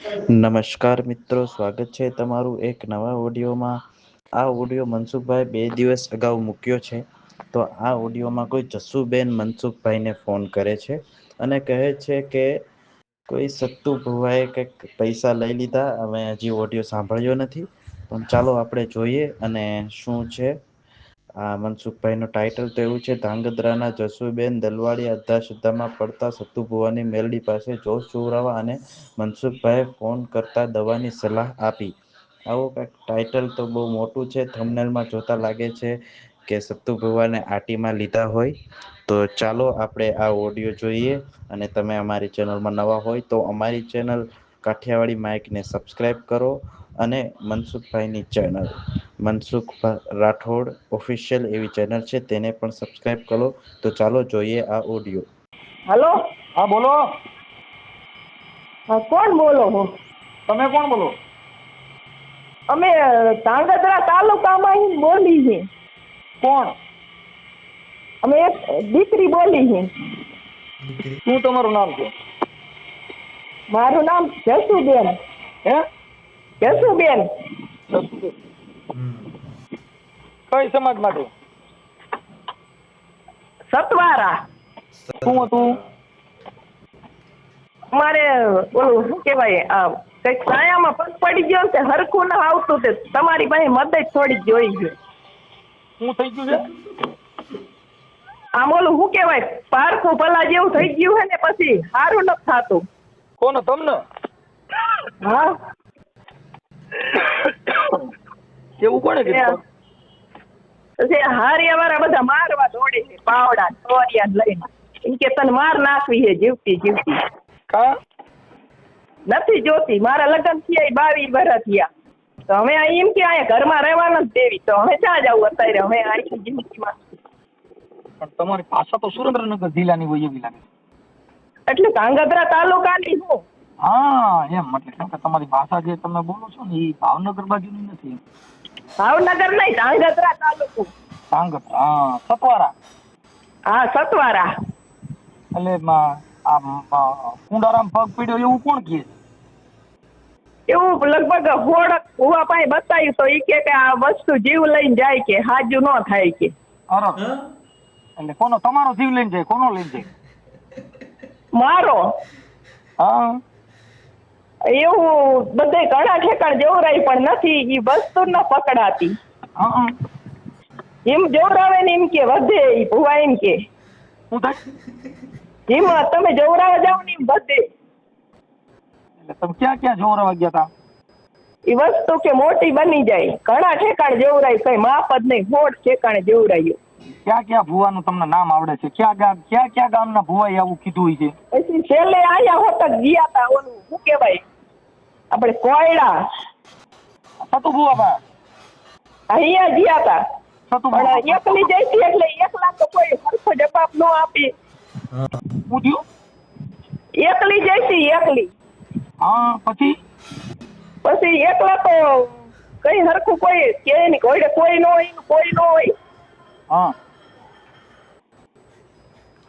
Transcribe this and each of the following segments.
નમસ્કાર મિત્રો, સ્વાગત છે તમારું એક નવા ઓડિયોમાં. આ ઓડિયો મનસુખભાઈ 2 દિવસ અગાઉ મૂક્યો છે. તો આ ઓડિયોમાં કોઈ જસ્સુબેન મનસુખભાઈને ફોન કરે છે અને કહે છે કે કોઈ સત્તુ ભુવાએ કંઈક પૈસા લઈ લીધા. અમે હજી ઓડિયો સાંભળ્યો નથી, પણ ચાલો આપણે જોઈએ અને શું છે. આ મનસુખભાઈનું ટાઇટલ તો એવું છે: ધાંગધ્રાના જસુબેન દલવાડી અંધશ્રદ્ધામાં પડતા સત્તુ ભુવાની મેલડી પાસે જોશ જોવરાવા અને મનસુખભાઈએ ફોન કરતા દવાની સલાહ આપી. આવું કંઈક ટાઇટલ તો બહુ મોટું છે. થંબનેલમાં જોતા લાગે છે કે સત્તુ ભુવાને આટીમાં લીધા હોય. તો ચાલો આપણે આ ઓડિયો જોઈએ. અને તમે અમારી ચેનલમાં નવા હોય તો અમારી ચેનલ કાઠિયાવાડી માઇકને સબસ્ક્રાઈબ કરો અને મનસુખભાઈની ચેનલ મનસુખ રાઠોડ ઓફિશિયલ એવી ચેનલ છે, તેને પણ સબસ્ક્રાઈબ કરો. તો ચાલો જોઈએ આ ઓડિયો. હલો. હા બોલો. હા, કોણ બોલો છો? તમે કોણ બોલો? અમે ધાંગધ્રા તાલુકામાં બોલી છે. કોણ? અમે એક દીકરી બોલી છે. શું તમારું નામ છે? મારું નામ જસુબેન. હે? જસુબેન. કઈ સમાજ માટે? સતવારા. શું હતું? અમારે ઓલું શું કહેવાય, કંઈક સાયામાં પગ પડી ગયો ને તે હરખું ના આવતું, તે તમારી પાસે મદદ થોડી જોઈ છે. શું થઈ ગયું છે? આમ ઓલું શું કહેવાય, પારખું ભલા જેવું થઈ ગયું છે ને પછી સારું નથી થતું. કોને? તમને? હા. એવું કોને કીધું? પછી હારિયા વાળા બધા મારવા દોડે છે, પાવડા ચોરિયા લઈને. એમ કે તને માર નાખવી છે જીવતી જીવતી. કા? નથી જોતી. મારા લગ્ન થયા 22 વર્ષ થયા. તો અમે એમ કે અહીંયા ઘરમાં રહેવા નથી દેવી, તો અમે ક્યાં જવું અત્યારે? અમે આખી જિંદગીમાં પણ તમારી ભાષા તો સુરેન્દ્રનગર જિલ્લાની હોય એવી લાગે. એટલે ધાંગધ્રા તાલુકાની હું. હા એમ, એટલે કેમ કે તમારી ભાષા જે તમે બોલો છો ને એ ભાવનગર બાજુની નથી. ભાવનગર નહીં, ધાંગધ્રા તાલુકો. ધાંગધ્રા, હા. સતવારા. હા, સતવારા. એટલે કુંડારામ પગ પીડ્યો એવું કોણ કહે? એવું લગભગ હોડક હુવા પાસે બતાવ્યું તો એ કે આ વસ્તુ જીવ લઈને જાય, કે હાજુ ન થાય કે. અરે એટલે કોનો? તમારો જીવ લઈને જાય? કોનો લઈને જાય? મારો. હા. એવું બધે ઘણા ઠેકાણ જોવરાય પણ નથી, એ વસ્તુ ન પકડાતી. હા. એમ જોવરાવે ને એમ કે વધે, એ ભુવા એમ કે શું થાય? એમ તમે જોવરાવા જાવ ને એમ વધે. એટલે તમે ક્યાં ક્યાં જોવરાવા ગયા હતા? એ વસ્તુ કે મોટી બની જાય. ઘણા ઠેકાણ જોવરાય, કઈ માપ જ નહીં, હોડ ઠેકાણે જોવરાયું. ક્યાં ક્યાં ભુવાનું તમને નામ આવડે છે? ક્યાં ક્યાં ગામના ભુવાએ આવું કીધું હોય છે? પછી છેલ્લે આયા હોતક ગયા તા, ઓલું શું કહેવાય આપણે કોયડા. સતુ ભુવા પાસે? અહીંયા ગયા તા. સતુ પણ ભુવા એકલી જઈતી એટલે એકલા તો કોઈ સરખો જવાબ ન આપી. શું થયું? એકલી જઈતી, એકલી. હા. પછી એકલા તો કઈ હરખું કોઈ કે નહીં, કોઈ ન હોય, કોઈ ન હોય. હા.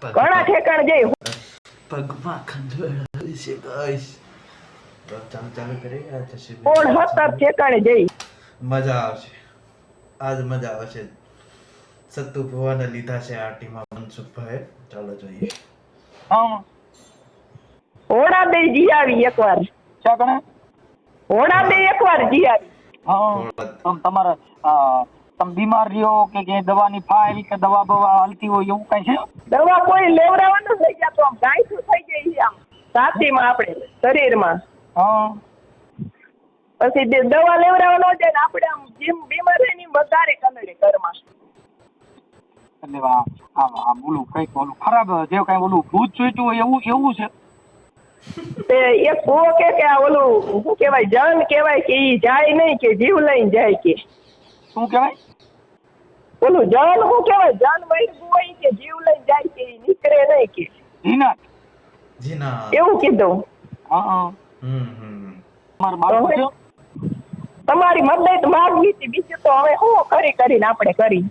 ઘણા ઠેકાણ જઈ. પગમાં ખંજવાળ છે ગાઈસ. તો ચાલુ કરી આ જશે. કોણ 17 ઠેકાણે જઈ. મજા આવશે. આજ મજા આવશે. સત્તુ ભુવાને લીધા છે આ ટીમમાં મનસુખભાઈ. ચાલો જોઈએ. હા. હોડા દે જી આવી એકવાર. ક્યાં કણે? હોડા દે એકવાર જી આવી. હા. તમારે તમે બીમાર રહ્યો કે દવાની ફાઇલ કે દવા બવા હાલતી હોય એવું કઈ છે? દવા કોઈ લેવડાવવાનું થઈ ગયા તો આમ ગાયઠું થઈ જાય છે આમ છાતીમાં, આપણે શરીરમાં. હા. પછી દવા લેવડાવવા ન જાય ને આપણે આમ જેમ બીમાર રહે ને વધારે કનડે ઘરમાં. એટલે બોલું કઈક ઓલું ખરાબ જે કઈ ઓલું ભૂત ચોઈતું હોય એવું છે? તે એક ભૂવો કે આ ઓલું શું કહેવાય, જન કહેવાય કે ઈ જાય નહીં, કે જીવ લઈને જાય કે. શું કહેવાય? ઓલું જન શું કહેવાય, જન વૈરગું હોય કે જીવ લઈને જાય કે ઈ નીકળે નહીં કે. જીનાત. એવું કીધું. હા. તમારા બાળકો છે? તમારી મદદ માંગવી હતી, બીજું તો હવે શું કરીને આપણે કરી.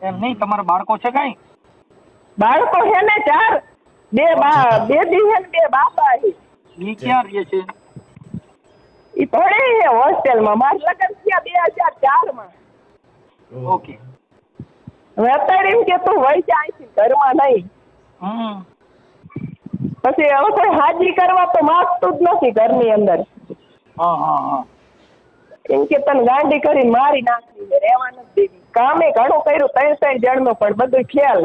એમ નહીં, તમારા બાળકો છે કઈ? બાળકો છે ને 4, બે દી છે ને 2 બાબા છે. ઈ ક્યાં રહે છે? ઈ ભણે હોસ્ટેલમાં. મારા લગ્ન થયા 2004માં. ઓકે. હવે અત્યારે એમ કે તું વહી જા અહીંથી, ઘરમાં નહીં. પછી હવે કોઈ હાજરી કરવા તો માંગતું જ નથી ઘરની અંદર. હા હા હા. એમ કે તને ગાંડી કરીને મારી નાખવી, રહેવા નથી દેવી. કામે ઘણું કર્યું 3 જણનું, પણ બધું ખ્યાલ.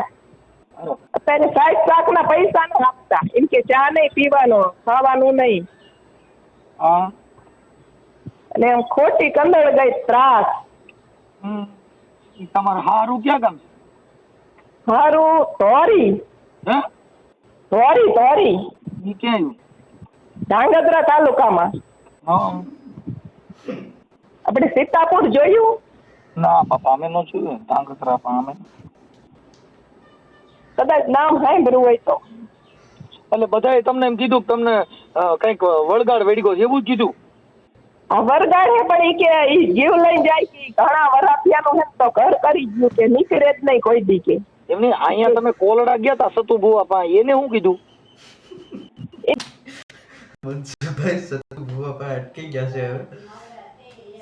અત્યારે 60 લાખના પૈસા ન આપતા. એમ કે ચા નહીં પીવાનો, ખાવાનું નહીં. હા. અને એમ ખોટી કંદળ ગઈ ત્રાસ. તમારે હારું ક્યાં ગામ છે? હારું ધોરી. હે? ધોરી ઈ ક્યાં? ધાંગધ્રા તાલુકામાં. હા. આપણે સીતાપુર જોયું? ના બાપા, અમે નો જોયું ધાંગધ્રા, પણ અમે કદાચ નામ સાંભળ્યું હોય તો. એટલે બધાએ તમને એમ કીધું કે તમને કઈક વળગાડ વેડી ગયો એવું જ કીધું? આ વરગાડ હે, પણ ઈ કે ઈ જીવ લઈને જાય કે ઘણા વરાપિયાનું હે તો ઘર કરી ગયું કે નીકળે જ નહીં કોઈ દી કે. એમની અહીંયા તમે કોલડા ગયા તા સતુ ભુવા પા, એને શું કીધું? મનસુખભાઈ સતુ ભુવા પાસે અટકી ગયા છે. હવે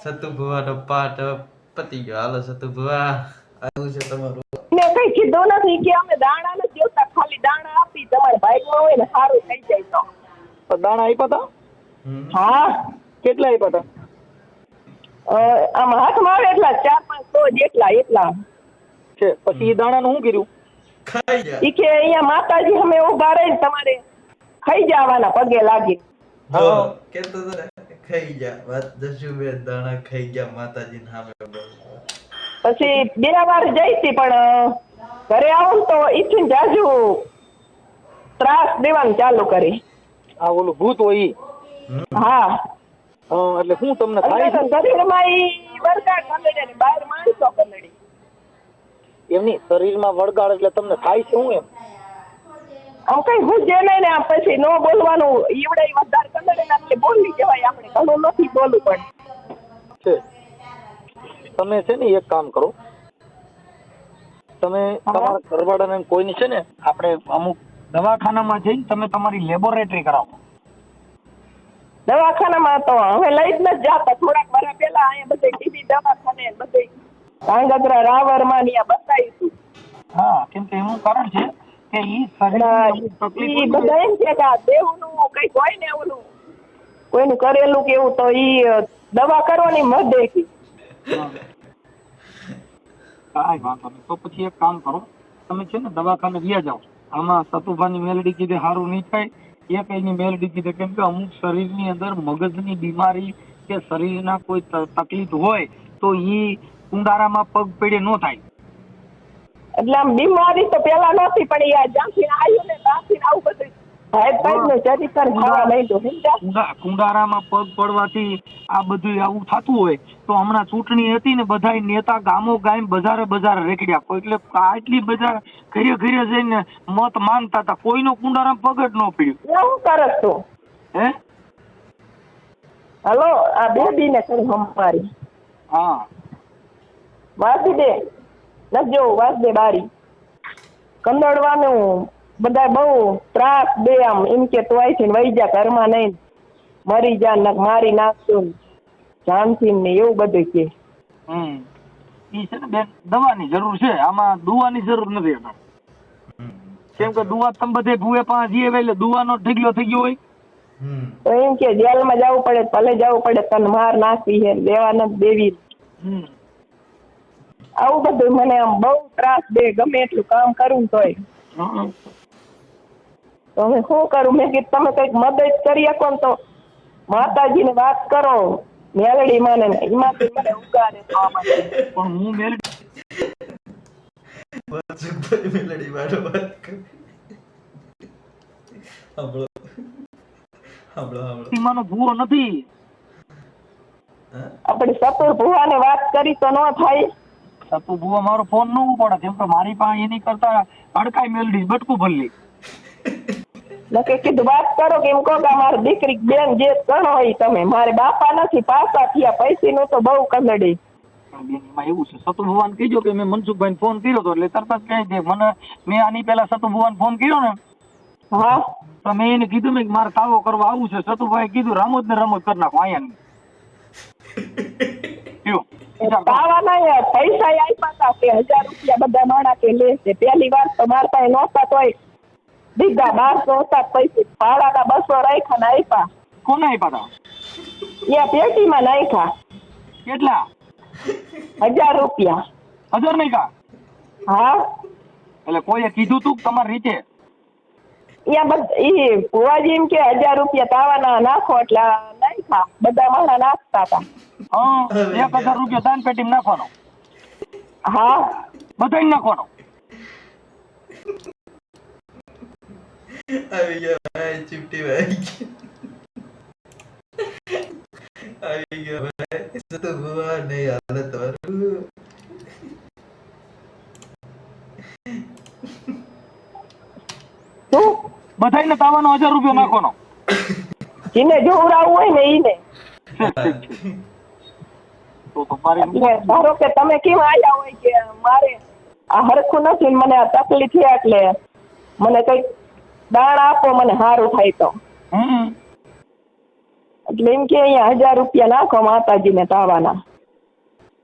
સતુ ભુવાનો પાઠ પતી ગયો. હાલો સતુ ભુવા, આવું છે તમારું. ને કઈ કીધું નથી કે અમે દાણા નથી જોતા, ખાલી દાણા આપી તમારે ભાગમાં હોય ને સારું થઈ જાય તો. દાણા આપ્યા તા? હા. કેટલા આપ્યા તા? આમ હાથમાં આવે એટલા 4-5 જેટલા એટલા છે. પછી એ દાણાનું શું કર્યું? ખાઈ ગયા. ઈ કે અહીંયા માતાજી અમે ઉભા રહીને તમારે ખાઈ જવાના પગે લાગી. હા કેતો તો ને, ખાઈ ગયા. વાત દસ્યુબેન દાણા ખાઈ ગયા માતાજીને સામે. પછી 2 વાર જઈ હતી, પણ ઘરે આવું તો ઈથી જાજુ ત્રાસ દેવાનું ચાલુ કરી. આ ઓલું ભૂત હોય ઈ? હા. એટલે શું તમને થાય છે? શરીરમાં ઈ વરગાડ કંદડે ને બહાર માણસો કંદડી. એમની શરીરમાં વળગાડ એટલે તમને થાય છે શું એમ? આમ કઈ હુજે નહીં ને આમ પછી ન બોલવાનું. ઈવડે વધારે કંદડે ને એટલે બોલી જવાય. આપણે ઘણું નથી બોલવું પણ છે. તમે છે ને એક કામ કરો, તમે તમારા ઘરવાળાને કોઈની છે ને આપણે અમુક દવાખાનામાં જઈને તમે તમારી લેબોરેટરી કરાવો. દવાખાનામાં તો હવે લઈ જ નથી જાતા. થોડાક વર્ષ પહેલા અહીંયા બધે ટીબી દવાખાને બધે ધાંગધ્રા રાવરમાં ને બતાવીશું. હા, કેમ કે એનું કારણ છે કે ઈ ઈ બધા એમ છે કે આ દેવનું કઈક હોય ને ઓલું કોઈનું કરેલું કે એવું, તો ઈ દવા કરવાની મત દેખી. કાંઈ વાંધો નહીં. તો પછી એક કામ કરો, તમે છે ને દવાખાને વ્યા જાઓ. આમાં સતુભાની મેલડી કીધે સારું નહીં થાય. એક એની મેલડી કીધે, કેમ કે અમુક શરીરની અંદર મગજની બીમારી કે શરીરના કોઈ તકલીફ હોય તો ઈ કુંડારામાં પગ પેડે ન થાય. એટલે આમ બીમારી તો પેલા નહોતી, પણ ઈ જ્યાંથી આવ્યું ને ત્યાંથી આવું બધું કુંડારામાં પગ પડવાથી આ બધું આવું થતું હોય તો હમણાં ચૂંટણી હતી ને બધા નેતા ગામો ગામ બજારે રેકડ્યા. એટલે આટલી બધા ઘરે જઈને મત માંગતા હતા, કોઈનો કુંડારામાં પગ જ ન પડ્યું. શું કરસ તું? હે હલો, આ બેબી ને કરી હમારી. હા, વાસી દે નજો, વાસ દે બારી. કંદડવાનું બધા બહુ ત્રાસ દે. આમ એમ કે તું આઈ છે ને વહી જા, ઘરમાં નહીં મરી જા, મારી નાખશું જાનથી ને એવું બધું કે. ઈ છે ને બેન, દવાની જરૂર છે, આમાં દુવાની જરૂર નથી. કેમ કે દુવા તમે બધે ભૂએ પાંચ જીવે એટલે દુવાનો ઢગલો થઈ ગયો હોય તો એમ કે જેલમાં જવું પડે, ભલે જવું પડે, તને માર નાખવી છે, દેવા નથી દેવી. આવું બધું મને આમ બહુ ત્રાસ દે. ગમે એટલું કામ કરું તોય. તો હવે શું કરું? મેં કીધું તમે કઈક મદદ કરી શકો ને તો માતાજીને વાત કરો, મેલડી માને એમાંથી મને ઉગારે. પણ હું મેલડી વાળો વાત કર. સીમાનો ભૂવો નથી. આપણે સતુર ભુવાને વાત કરી તો ન થાય. સતુ ભૂવો મારો ફોન ન ઉપાડે, કેમ કે મારી પાસે એની કરતા અડકાઈ મેલડી બટકું ભરલી. નકે કીધું વાત કરો કે એમ કહો કે મારી દીકરી બેન જે ગણો હોય તમે, મારે બાપા નથી, પાસા થયા, પૈસી નું તો બહુ કંદડી. એમાં એવું છે, સતુ ભુવાને કીધું કે મેં મનસુખભાઈને ફોન કર્યો હતો એટલે તરત જ કહી દે મને. મેં આની પેલા સતુ ભુવાને ફોન કર્યો ને, હા, તો મેં એને કીધું મેં મારે તાવો કરવા આવું છે. સતુભાઈ કીધું રમત ને રમત કરી નાખો અહીંયા. કયો વિચાર કરો. તાવાના પૈસા આપ્યા હતા કે 1000 રૂપિયા બધા માણા કે લે છે. પહેલી વાર તો મારા પાસે નહોતા તોય દીધા. 1200 હતા પૈસે ભાડાના 200 રાખ્યા ને આપ્યા. કોને આપ્યા હતા? એ પેટીમાં નાખ્યા કેટલા? 1000 રૂપિયા. 1000 નહીં કા? હા એટલે કોઈએ કીધું તું કે તમારી રીતે? ઈ ભુવાજી એમ કે 1000 રૂપિયા તાવાના નાખો એટલે નાખ્યા. બધા માણા નાખતા હતા. હા 1000 રૂપિયા દાન પેટીમાં નાખવાનો? હા બધાને નાખવાનો? આવી ગયા ભાઈ, ચીપટી ભાઈ આવી ગયા ભાઈ. તો ભુવા નહીં હાલત તમારું. શું બધાને તાવાનો 1000 રૂપિયા નાખવાનો? જેને જોવડાવવું હોય ને ઈને. તો મારી એટલે ધારો કે તમે કેમ આયા હોય કે મારે આ હરખું નથી ને મને આ તકલીફ છે એટલે મને કઈક દાણ આપો મને સારું થાય તો. એટલે એમ કે અહીંયા 1000 રૂપિયા નાખો માતાજીને તાવાના.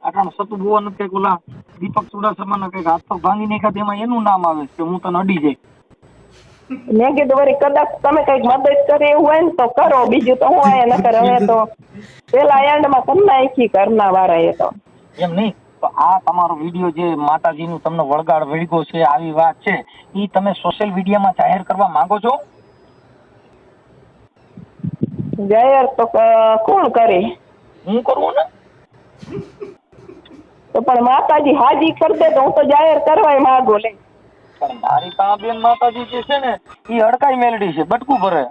આટલા સતુ ભુવા નથી કઈક ઓલા દીપક ચુડાસમાના કઈક હાથ પગ ભાંગી નાખ્યા તેમાં એનું નામ આવે છે કે હું તને અડી જાય. મેં કીધું વળી કદાચ તમે કઈક મદદ કરે એવું હોય ને તો કરો, બીજું તો હું આયા ન કરે. હવે તો પેલા એન્ડમાં કરી નાખી ઘરના વાળાએ તો. એમ નહીં તો આ તમારો વિડીયો જે માતાજીનું તમને વળગાડ વળગો છે આવી વાત છે એ તમે સોશિયલ મીડિયામાં જાહેર કરવા માંગો છો? જાહેર તો કોણ કરે? હું કરું ને. તો પણ માતાજી હાજી કરી દે તો હું તો જાહેર કરવાય માંગુ. લે પણ મારી પાસે બેન માતાજી જે છે ને એ હડકાઈ મેલડી છે, બટકું ભરે.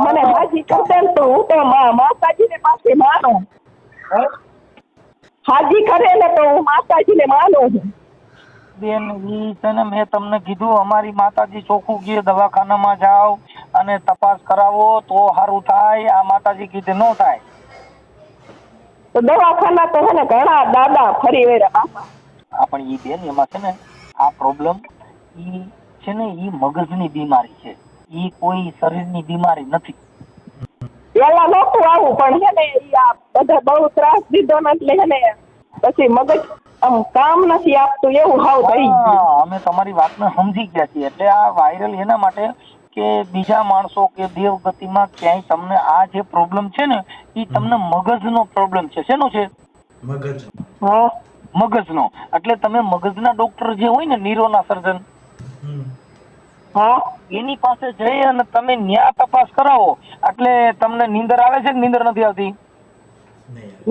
મને હાજી કરી દે ને તો હું તો માતાજીને પાસે માનું. હાજી કરે ને તો હું માતાજીને માનું છું. બેન ઈ છે ને મેં તમને કીધું અમારી માતાજી ચોખ્ખું કહે દવાખાનામાં જાઓ અને તપાસ કરાવો તો સારું થાય. આ માતાજી કીધે ન થાય. તો દવાખાના તો છે ને ઘણા દાદા ફરી વેરા બાપા. હા પણ ઈ બેન એમાં છે ને આ પ્રોબ્લેમ ઈ છે ને ઈ મગજની બીમારી છે, ઈ કોઈ શરીરની બીમારી નથી. પેલા નહોતું આવું પણ છે ને ઈ આ બધા બહુ ત્રાસ દીધો ને એટલે છે ને પછી મગજ આમ કામ નથી આપતું એવું હાવ થઈ ગયું. અમે તમારી વાતને સમજી ગયા છીએ. એટલે આ વાયરલ એના માટે કે બીજા માણસો કે દેવગતિમાં ક્યાંય તમને આ જે પ્રોબ્લેમ છે ને ઈ તમને મગજનો પ્રોબ્લેમ છે. શેનો છે? મગજ. હા મગજનો. એટલે તમે મગજના ડોક્ટર જે હોય ને ન્યુરોના સર્જન હા એની પાસે જઈ અને તમે ન્યા તપાસ કરાવો એટલે તમને નીંદર આવે છે કે નીંદર નથી આવતી?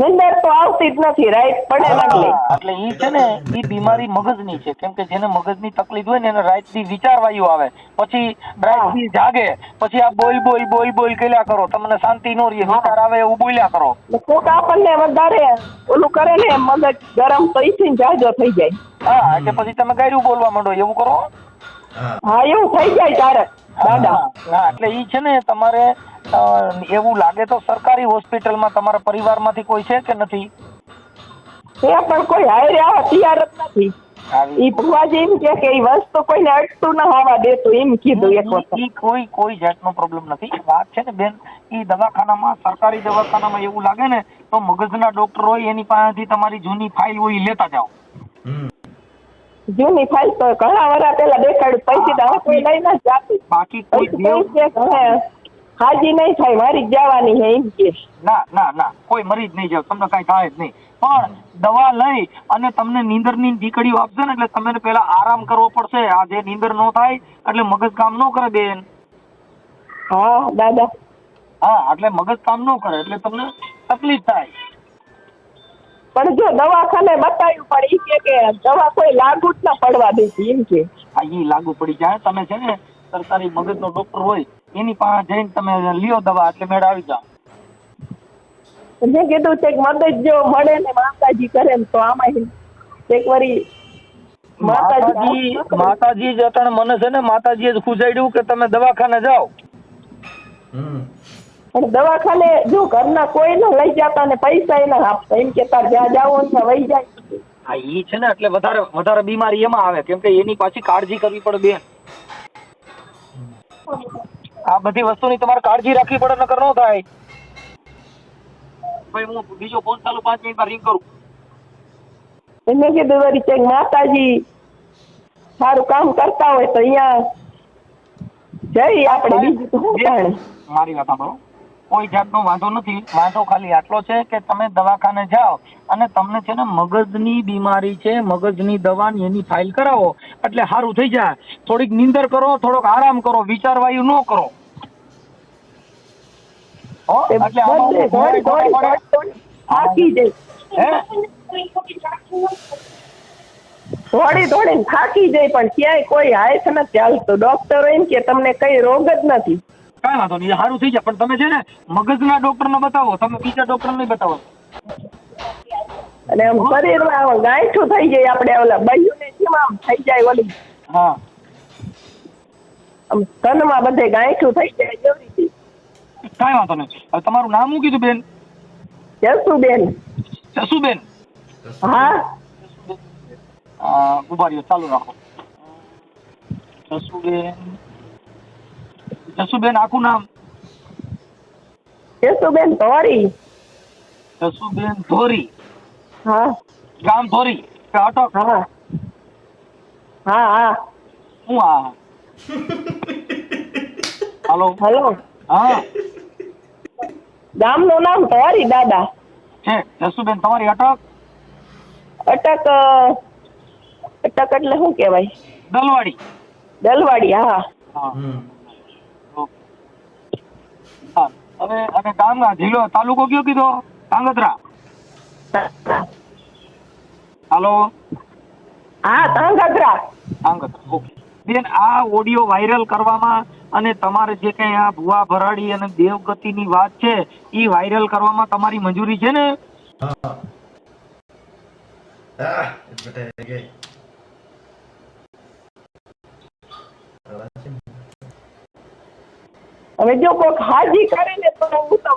નિંદર તો આવતી જ નથી. રાઈટ પડે એટલે એટલે ઈ છે ને ઈ બીમારી મગજની છે. કેમ કે જેને મગજની તકલીફ હોય ને એને રાતથી વિચારવાયું આવે, પછી રાતથી જાગે, પછી આ બોલ કર્યા કરો, તમને શાંતિ નો રહે, વિચાર આવે એવું બોલ્યા કરો. કોક આપણને વધારે ઓલું કરે ને મગજ ગરમ તો ઈથી જાજો થઈ જાય. હા એટલે પછી તમે ગાયરું બોલવા માંડો એવું કરો. હા એવું થઈ જાય તારે દાદા. હા એટલે ઈ છે ને તમારે એવું લાગે તો સરકારી હોસ્પિટલમાં તમારા પરિવારમાંથી કોઈ છે કે નથી? એ પણ કોઈ હારે આવા તૈયાર જ નથી. ઈ ભુવાજી એમ કે ઈ વસ્તુ કોઈને અટતું ના આવવા દેતું એમ કીધું એક વખત. ઈ કોઈ જાતનો પ્રોબ્લેમ નથી. વાત છે ને બેન ઈ દવાખાનામાં સરકારી દવાખાનામાં એવું લાગે ને તો મગજના ડોક્ટર હોય એની પાસેથી તમારી જૂની ફાઇલ હોય ઈ લેતા જાઓ. જૂની ફાઇલ તો ઘણા વર્ષ પેલા દેખાડ્યું, પૈસી તો હવે કોઈ લઈ ના જાતું. બાકી કોઈ હાજી નહીં થાય મારી જવાની છે એમ કે. ના કોઈ મરી જ નહીં જાવ, તમને કઈ થાય જ નહીં. પણ દવા લઈ અને તમને નીંદરની દીકડીઓ આપશે ને એટલે તમને પેલા આરામ કરવો પડશે. આ જે નીંદર નો થાય એટલે મગજ કામ ન કરે બેન. હા દાદા. હા એટલે મગજ કામ ન કરે એટલે તમને તકલીફ થાય. પણ જો દવાખાને બતાવ્યું પણ ઈ કે દવા કોઈ લાગુ જ ના પડવા દેતી એમ કે. હા ઈ લાગુ પડી જાય. તમે છે ને સરકારી મગજનો ડોક્ટર હોય એની પાસે જઈને તમે લ્યો દવા એટલે મેળ આવી જાવ. મેં કીધું છે કે મદદ જો મળે ને માતાજી કરે ને તો આમાં એક વારી માતાજી જ અટાણે મને છે ને માતાજીએ જ ખુજાડ્યું કે તમે દવાખાને જાઓ. પણ દવાખાને જો ઘરના કોઈ ને લઈ જતા ને પૈસા એ ના આપતા એમ કે તાર જ્યાં જાવ ને વહી જાય. હા ઈ છે ને એટલે વધારે બીમારી એમાં આવે કેમ કે એની પાછી કાળજી કરવી પડે બેન. આ બધી વસ્તુની તમારે કાળજી રાખવી પડે નકર ન થાય. ભાઈ હું બીજો ફોન ચાલુ 5 મિનિટમાં રિંગ કરું. એને કીધું વળી ક્યાંક માતાજી સારું કામ કરતા હોય તો અહીંયા જઈ આપણે, બીજું તો શું જાણે. મારી વાત સાંભળો, કોઈ જાતનો વાંધો નથી. વાંધો ખાલી આટલો છે કે તમે દવાખાને જાઓ અને તમને છે ને મગજની બીમારી છે, મગજની દવા એની ફાઇલ કરાવો એટલે સારું થઈ જાય. થોડીક નીંદર કરો, થોડોક આરામ કરો, વિચારવાયું ન કરો. એટલે થાકી જાય, થોડીને થાકી જાય, પણ ક્યાંય કોઈ હાથ નથી ચાલતું. ડોક્ટરો એમ કે તમને કઈ રોગ જ નથી. કઈ વાંધો નહીં, સારું થઈ જાય. પણ તમે છે ને મગજના ડોક્ટરને બતાવો, તમે બીજા ડોક્ટર નહીં બતાવો. અને આમ શરીરમાં ગાંઠું થઈ જાય, આપણે ઓલા બૈયુને જેમ આમ થઈ જાય ઓલી, હા, આમ તનમાં બધે ગાંઠું થઈ જાય એવી રીતે. કઈ વાંધો નહીં. હવે તમારું નામ શું કીધું બેન? જસુબેન. જસુબેન? હા, ઉભા રહ્યો, ચાલુ રાખો. જસુબેન, જસુબેન આખું નામ? જસુબેન ધોરી. જસુબેન ધોરી? હા. ગામ ધોરી કે અટક? હા હા હા. શું આ? Hello hello. હા, ગામનું નામ ધોરી દાદા છે. જસુબેન તમારી અટક? અટક, અટક એટલે શું કેવાય? દલવાડી? દલવાડી. હા. હા. હવે અને ગામ જિલ્લો તાલુકો કયો કીધો? ધાંગધ્રા? હાલો. હા, ધાંગધ્રા. ધાંગધ્રા, ઓકે. બેન, આ ઓડિયો વાયરલ કરવામાં અને તમારે જે કઈ આ ભુવા ભરાડી અને દેવગતિની વાત છે એ વાયરલ કરવામાં તમારી મંજૂરી છે ને? હવે જો કોઈક હાજી કરે ને તો હું તો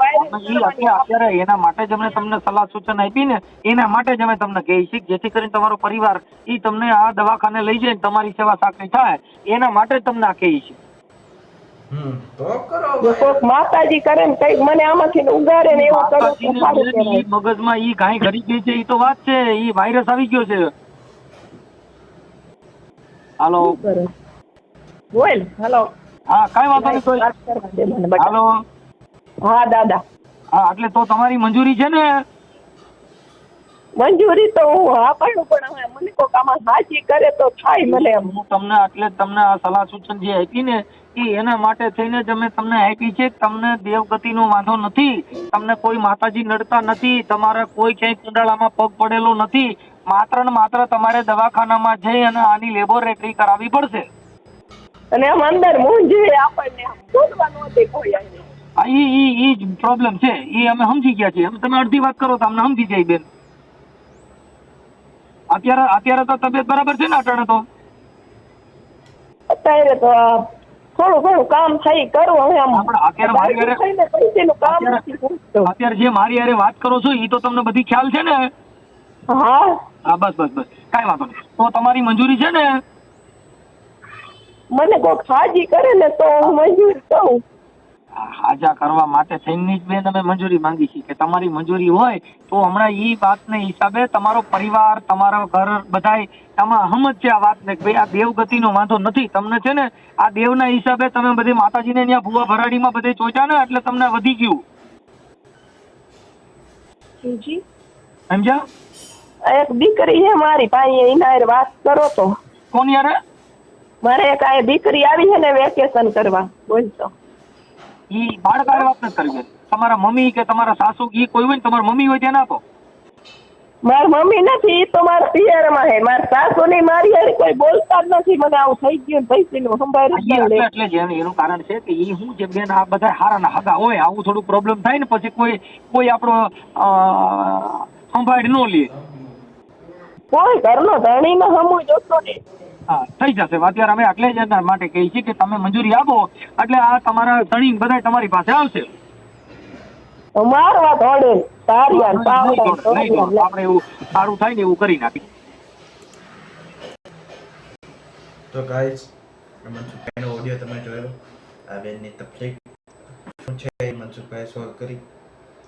અત્યારે એના માટે જ અમે તમને સલાહ સૂચન આપી ને, એના માટે જ અમે તમને કહીએ છીએ જેથી કરીને તમારો પરિવાર ઈ તમને આ દવાખાને લઈ જાય તમારી સેવા સાકરી થાય, એના માટે જ તમને આ કહીએ છીએ. કોઈક માતાજી કરે ને કઈક મને આમાંથી ઉગારે ને એવું કરો તો સારું કહેવાય. મગજમાં ઈ ગાય ઘડી ગઈ છે ઈ તો વાત છે, ઈ વાયરસ આવી ગયો છે. હાલો. બોલ. હાલો. હા, કઈ વાંધો નહીં. હાલો. હા દાદા. હા, એટલે તો તમારી મંજૂરી છે ને? મંજૂરી તો હું હા પાડું, પણ હવે મને કોઈક આમાં હાજી કરે તો થાય. મને હું તમને એટલે તમને આ સલાહ સૂચન જે આપી ને એ એના માટે થઈને જ અમે તમને આપી છે. તમને દેવગતિનો વાંધો નથી, તમને કોઈ માતાજી નડતા નથી, તમારે કોઈ ક્યાંય કુંડાળામાં પગ પડેલો નથી. માત્ર ને માત્ર તમારે દવાખાનામાં જઈ અને આની લેબોરેટરી કરાવવી પડશે. અને આમ અંદર મૂંઝે આપણને, બોલવાનું નથી કોઈ. હા, ઈ જ પ્રોબ્લેમ છે. ઈ અમે સમજી ગયા છીએ. તમે અડધી વાત કરો તો અમને સમજી જાય બેન. અત્યારે તો તબિયત બરાબર છે ને અટાણે તો? અત્યારે તો થોડું ઘણું કામ થઈ કરું. હવે આમ અત્યારે જે મારી હારે વાત કરો છો ઈ તો તમને બધી ખ્યાલ છે ને? હા હા, બસ બસ બસ, કાંઈ વાંધો નહીં. તો તમારી મંજૂરી છે ને? મને કોઈક હાજી કરે ને તો હું મંજૂર કરું. હાજા કરવા માટે થઈને જ બેન અમે મંજૂરી માંગી છીએ કે તમારી મંજૂરી હોય તો હમણાં ઈ વાતને હિસાબે તમારો પરિવાર, તમારો ઘર બધાય આમાં હમજ છે આ વાતને કે ભાઈ આ દેવગતિનો વાંધો નથી. તમને છે ને આ દેવના હિસાબે તમે બધી માતાજીને ત્યાં ભુવા ભરાડીમાં બધે ચોચ્યા ને એટલે તમને વધી ગયું. સમજ્યા? એક દીકરી છે મારી પાસે, એના હારે વાત કરો તો. કોણ યાર? મારે એક આ દીકરી આવી છે ને વેકેશન કરવા. બોલતો ઈ બાળક હારે વાત નથી કરવી. તમારા મમ્મી કે તમારા સાસુ ઈ કોઈ હોય ને તમારા મમ્મી હોય ત્યાં આપો. મારી મમ્મી નથી, ઈ તો મારા પિયરમાં છે. મારા સાસુ ની મારી હારે કોઈ બોલતા જ નથી. મને આવું થઈ ગયું પૈસીનું સંભાળ્યું એટલે જ એનું કારણ છે કે ઈ હું જે બેન આ બધા હારાના હગા હોય આવું થોડું પ્રોબ્લેમ થાય ને પછી કોઈ આપણો સંભાળ ન લે. કોઈ ઘરનો ધણી નો સમૂહ જોતો ને. હા, થઈ જશે. અત્યારે અમે એટલે જ એના માટે કહીએ છીએ કે તમે મંજૂરી આપો એટલે આ તમારા ધણી બધા તમારી પાસે આવશે. મારવા દોડે આપણે એવું સારું થાય ને એવું કરી નાખી. તો ગાઈસ, મનસુખભાઈનો ઓડિયો તમે જોયો. આ બેનની તકલીફ શું છે એ મનસુખભાઈ સોલ્વ કરી.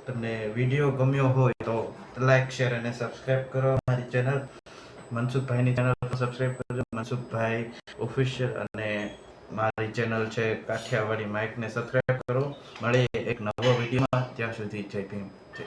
તમને વિડીયો ગમ્યો હોય તો લાઈક શેર અને સબસ્ક્રાઇબ કરો અમારી ચેનલ. મનસુખભાઈની ચેનલ પર સબસ્ક્રાઇબ કરજો, મનસુખભાઈ ઓફિશિયલ, અને મારી ચેનલ છે કાઠિયાવાડી માઇકને સબસ્ક્રાઇબ કરો. મળીએ એક નવો વિડીયોમાં, ત્યાં સુધી જય ભીમ. જય